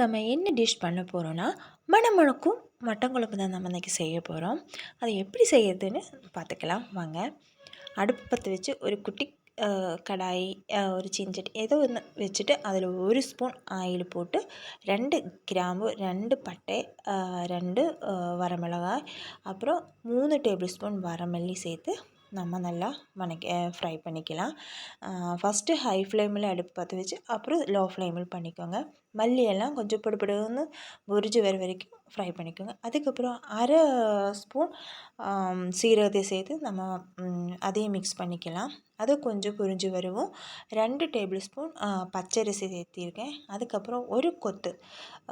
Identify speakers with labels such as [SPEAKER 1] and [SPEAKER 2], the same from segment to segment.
[SPEAKER 1] நம்ம என்ன டிஷ் பண்ண போகிறோன்னா மணமணக்கும் மட்டன் குழம்பு தான் நம்ம இன்றைக்கி செய்ய போகிறோம். அதை எப்படி செய்யறதுன்னு பார்த்துக்கலாம் வாங்க. அடுப்பு பற்ற வச்சு ஒரு குட்டி கடாய், ஒரு சீனச்சட்டி ஏதோ ஒன்று வச்சுட்டு அதில் 1 ஸ்பூன் ஆயில் போட்டு 2 கிராம்பு, 2 பட்டை, 2 வரமிளகாய், அப்புறம் 3 டேபிள் ஸ்பூன் வரமல்லி சேர்த்து நம்ம நல்லா ஃப்ரை பண்ணிக்கலாம். ஃபஸ்ட்டு ஹை ஃப்ளேமில் அடுப்பு பற்ற வச்சு அப்புறம் லோ ஃப்ளேமில் பண்ணிக்கோங்க. மல்லியெல்லாம் கொஞ்சம் பொடுபொடுன்னு பொரிஞ்சு வர வரைக்கும் ஃப்ரை பண்ணிக்கோங்க. அதுக்கப்புறம் அரை ஸ்பூன் சீரகத்தை சேர்த்து நம்ம அதையும் மிக்ஸ் பண்ணிக்கலாம். அது கொஞ்சம் பொரிஞ்சு வரவும் 2 டேபிள் ஸ்பூன் பச்சரிசி சேர்த்திருக்கேன். அதுக்கப்புறம் ஒரு கொத்து,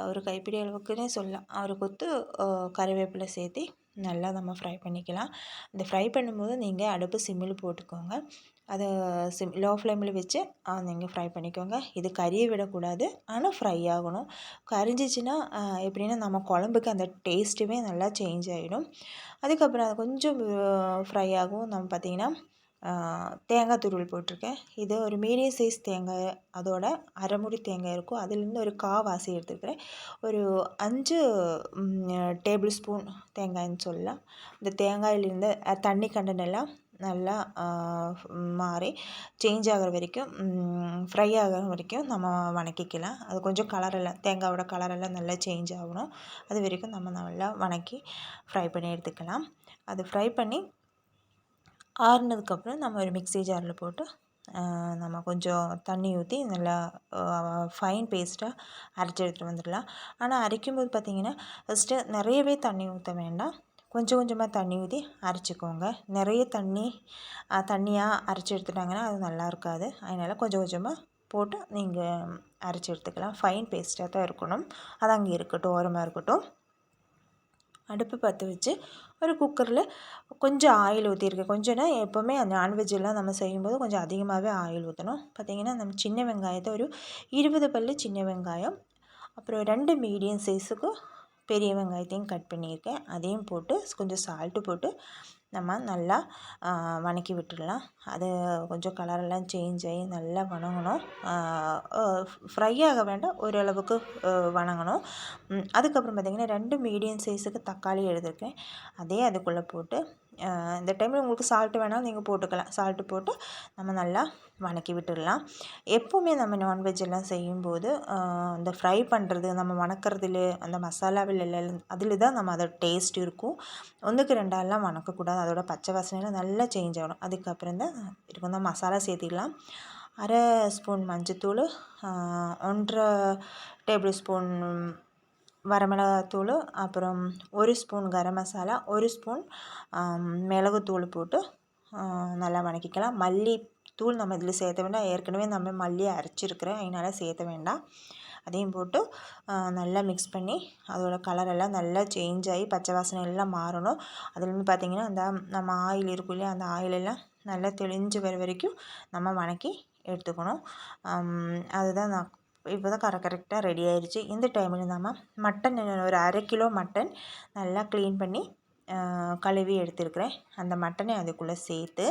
[SPEAKER 1] ஒரு கைப்பிடி அளவுக்குன்னே சொல்லலாம், ஒரு கொத்து கறிவேப்பிலை சேர்த்து நல்லா நம்ம ஃப்ரை பண்ணிக்கலாம். இந்த ஃப்ரை பண்ணும்போது நீங்கள் அடுப்பு சிம்மில் போட்டுக்கோங்க. அதை லோ ஃப்ளேமில் வச்சு நீங்கள் ஃப்ரை பண்ணிக்கோங்க. இது கறியை விடக்கூடாது, ஆனால் ஃப்ரை ஆகணும். கரிஞ்சிச்சின்னா எப்படின்னா நம்ம குழம்புக்கு அந்த டேஸ்ட்டுமே நல்லா சேஞ்ச் ஆகிடும். அதுக்கப்புறம் அது கொஞ்சம் ஃப்ரை ஆகும். நம்ம பார்த்திங்கன்னா தேங்காய் துருவல் போட்டிருக்கேன். இது ஒரு மீடியம் சைஸ் தேங்காய், அதோட அரை மூடி தேங்காய் இருக்கும். அதுலேருந்து ஒரு காவாசி எடுத்துக்கிறேன். ஒரு 5 டேபிள் ஸ்பூன் தேங்காய்ன்னு சொல்லலாம். இந்த தேங்காயிலேருந்து தண்ணி கண்டனெல்லாம் நல்லா மாறி சேஞ்ச் ஆகிற வரைக்கும், ஃப்ரை ஆகிற வரைக்கும் நம்ம வணக்கிக்கலாம். அது கொஞ்சம் கலரெல்லாம், தேங்காயோட கலரெல்லாம் நல்லா சேஞ்ச் ஆகணும். அது வரைக்கும் நம்ம நல்லா வணக்கி ஃப்ரை பண்ணி எடுத்துக்கலாம். அது ஃப்ரை பண்ணி ஆறுனதுக்கப்புறம் நம்ம ஒரு மிக்ஸி ஜாரில் போட்டு நம்ம கொஞ்சம் தண்ணி ஊற்றி நல்லா ஃபைன் பேஸ்ட்டாக அரைச்சி எடுத்துகிட்டு வந்துடலாம். ஆனால் அரைக்கும்போது பார்த்திங்கன்னா ஃபஸ்ட்டு நிறையவே தண்ணி ஊற்ற வேண்டாம். கொஞ்சம் கொஞ்சமாக தண்ணி ஊற்றி அரைச்சிக்கோங்க. நிறைய தண்ணியாக அரைச்சி எடுத்துட்டாங்கன்னா அது நல்லா இருக்காது. அதனால் கொஞ்சம் கொஞ்சமாக போட்டு நீங்கள் அரைச்சி எடுத்துக்கலாம். ஃபைன் பேஸ்ட்டாக தான் இருக்கணும். அது அங்கே இருக்கட்டும், ஓரமாக இருக்கட்டும். அடுப்பு பற்ற வச்சு ஒரு குக்கரில் கொஞ்சம் ஆயில் ஊற்றிருக்கேன். கொஞ்சம்னா எப்போவுமே நான்வெஜ்ஜெல்லாம் நம்ம செய்யும்போது கொஞ்சம் அதிகமாகவே ஆயில் ஊற்றணும். பார்த்திங்கன்னா நம்ம சின்ன வெங்காயத்தை ஒரு 20 பல் சின்ன வெங்காயம், அப்புறம் 2 மீடியம் சைஸுக்கு பெரிய வெங்காயத்தையும் கட் பண்ணியிருக்கேன். அதையும் போட்டு கொஞ்சம் சால்ட்டு போட்டு நம்ம நல்லா வணக்கி விட்டுடலாம். அது கொஞ்சம் கலரெல்லாம் சேஞ்ச் ஆகி நல்லா வணங்கணும். ஃப்ரை ஆக வேண்டாம், ஓரளவுக்கு வணங்கணும். அதுக்கப்புறம் பார்த்திங்கன்னா 2 மீடியம் சைஸுக்கு தக்காளி எடுத்துருக்கேன். அதே அதுக்குள்ளே போட்டு இந்த டைமில் உங்களுக்கு சால்ட்டு வேணாலும் நீங்கள் போட்டுக்கலாம். சால்ட்டு போட்டு நம்ம நல்லா வணக்கி விட்டுடலாம். எப்போவுமே நம்ம நான்வெஜ் எல்லாம் செய்யும்போது இந்த ஃப்ரை பண்ணுறது, நம்ம வணக்கிறதுல அந்த மசாலாவில் எல்லாம் அதில் தான் நம்ம அதோட டேஸ்ட் இருக்கும். 1க்கு 2 வணக்கக்கூடாது. அதோட பச்சை வாசனைலாம் நல்லா சேஞ்ச் ஆகணும். அதுக்கப்புறம் தான் இருக்கும் தான் மசாலா சேர்த்திக்கலாம். அரை ஸ்பூன் மஞ்சத்தூள், 1.5 டேபிள் ஸ்பூன் வரமிளகாத்தூள், அப்புறம் 1 ஸ்பூன் கரம் மசாலா, 1 ஸ்பூன் மிளகுத்தூள் போட்டு நல்லா வணக்கிக்கலாம். மல்லித்தூள் நம்ம இதில் சேர்த்த வேண்டாம். ஏற்கனவே நம்ம மல்லியை அரைச்சிருக்கிறேன், அதனால் சேர்த்த வேண்டாம். அதையும் போட்டு நல்லா மிக்ஸ் பண்ணி அதோட கலரெல்லாம் நல்லா சேஞ்ச் ஆகி பச்சை வாசனை எல்லாம் மாறணும். அதுலேருந்து பார்த்திங்கன்னா அந்த நம்ம ஆயில் இருக்கும் இல்லையா, அந்த ஆயிலெல்லாம் நல்லா தெளிஞ்சு வர வரைக்கும் நம்ம வணக்கி எடுத்துக்கணும். அதுதான் நான் இப்போ தான் கரெக்டாக ரெடி ஆயிடுச்சு. இந்த டைமில் நம்ம மட்டன், ஒரு 1/2 கிலோ மட்டன் நல்லா க்ளீன் பண்ணி கழுவி எடுத்துருக்கிறேன். அந்த மட்டனை அதுக்குள்ளே சேர்த்து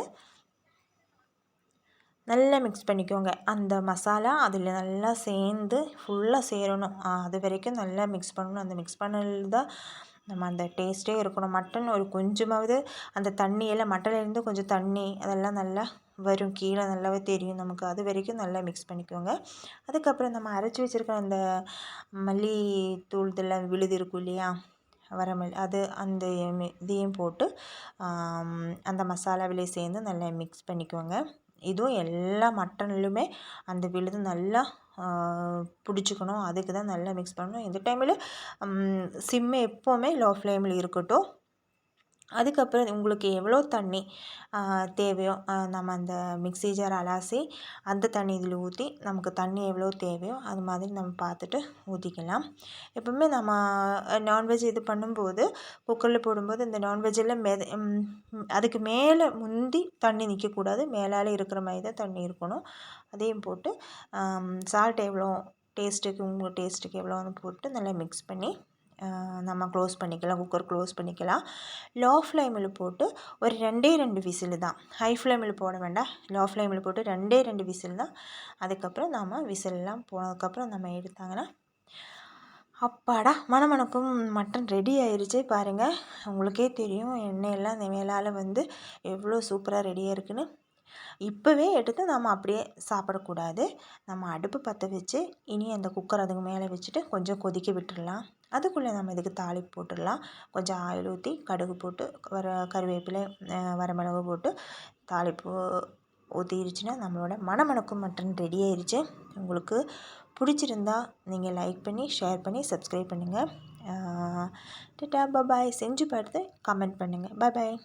[SPEAKER 1] நல்லா மிக்ஸ் பண்ணிக்கோங்க. அந்த மசாலா அதில் நல்லா சேர்ந்து ஃபுல்லாக சேரணும். அது வரைக்கும் நல்லா மிக்ஸ் பண்ணணும். அந்த மிக்ஸ் பண்ணது தான் நம்ம அந்த டேஸ்ட்டே இருக்கணும். மட்டன் ஒரு கொஞ்சமாவது அந்த தண்ணியெல்லாம், மட்டன்லேருந்து கொஞ்சம் தண்ணி அதெல்லாம் நல்லா வரும், கீழே நல்லாவே தெரியும் நமக்கு. அது வரைக்கும் நல்லா மிக்ஸ் பண்ணிக்கோங்க. அதுக்கப்புறம் நம்ம அரைச்சி வச்சுருக்க அந்த மல்லித்தூள் இதெல்லாம் விழுது இருக்கும் இல்லையா, அது அந்த இதையும் போட்டு அந்த மசாலாவிலே சேர்ந்து நல்லா மிக்ஸ் பண்ணிக்கோங்க. இதுவும் எல்லா மட்டன்லையுமே அந்த விழுது நல்லா பிடிச்சிக்கணும். அதுக்கு தான் நல்லா மிக்ஸ் பண்ணணும். இந்த டைமில் சிம்மு எப்போவுமே லோ ஃப்ளேமில் இருக்கட்டும். அதுக்கப்புறம் உங்களுக்கு எவ்வளோ தண்ணி தேவையோ நம்ம அந்த மிக்ஸி ஜார் அலாசி அந்த தண்ணி இதில் ஊற்றி நமக்கு தண்ணி எவ்வளோ தேவையோ அது மாதிரி நம்ம பார்த்துட்டு ஊற்றிக்கலாம். எப்பவுமே நம்ம நான்வெஜ் இது பண்ணும்போது குக்கரில் போடும்போது இந்த நான்வெஜ்ஜெல்லாம் அதுக்கு மேலே முந்தி தண்ணி நிற்கக்கூடாது. மேலால் இருக்கிற மாதிரி தான் தண்ணி இருக்கணும். அதையும் போட்டு சால்ட் எவ்வளோ டேஸ்ட்டுக்கு, உங்கள் டேஸ்ட்டுக்கு எவ்வளோன்னு போட்டு நல்லா மிக்ஸ் பண்ணி நம்ம க்ளோஸ் பண்ணிக்கலாம். குக்கர் க்ளோஸ் பண்ணிக்கலாம். லோ ஃப்ளேமில் போட்டு ஒரு 2 விசில் தான், ஹை ஃப்ளேமில் போட வேண்டாம். லோ ஃப்ளேமில் போட்டு 2 விசில் தான். அதுக்கப்புறம் நம்ம விசிலெல்லாம் போனதுக்கப்புறம் நம்ம எடுத்தாங்கன்னா அப்பாடா! மணமணக்கும் மட்டன் ரெடி ஆயிருச்சு பாருங்கள். உங்களுக்கே தெரியும் எண்ணெயெல்லாம் அந்த மேலால் வந்து எவ்வளோ சூப்பராக ரெடியாக இருக்குன்னு. இப்போவே எடுத்து நம்ம அப்படியே சாப்பிடக்கூடாது. நம்ம அடுப்பு பற்ற வச்சு இனி அந்த குக்கர் அதுக்கு மேலே வச்சுட்டு கொஞ்சம் கொதிக்க விட்டுடலாம். அதுக்குள்ளே நம்ம இதுக்கு தாளிப்பு போட்டுடலாம். கொஞ்சம் ஆயில் ஊற்றி கடுகு போட்டு கருவேப்பிலை வரமிளகு போட்டு தாளிப்பு ஊற்றிருச்சுன்னா நம்மளோட மணமணக்கும் மட்டன் ரெடி ஆயிடுச்சு. உங்களுக்கு பிடிச்சிருந்தா நீங்கள் லைக் பண்ணி ஷேர் பண்ணி சப்ஸ்கிரைப் பண்ணுங்கள். டாடா பாய். செஞ்சு பார்த்து கமெண்ட் பண்ணுங்கள். பாய்.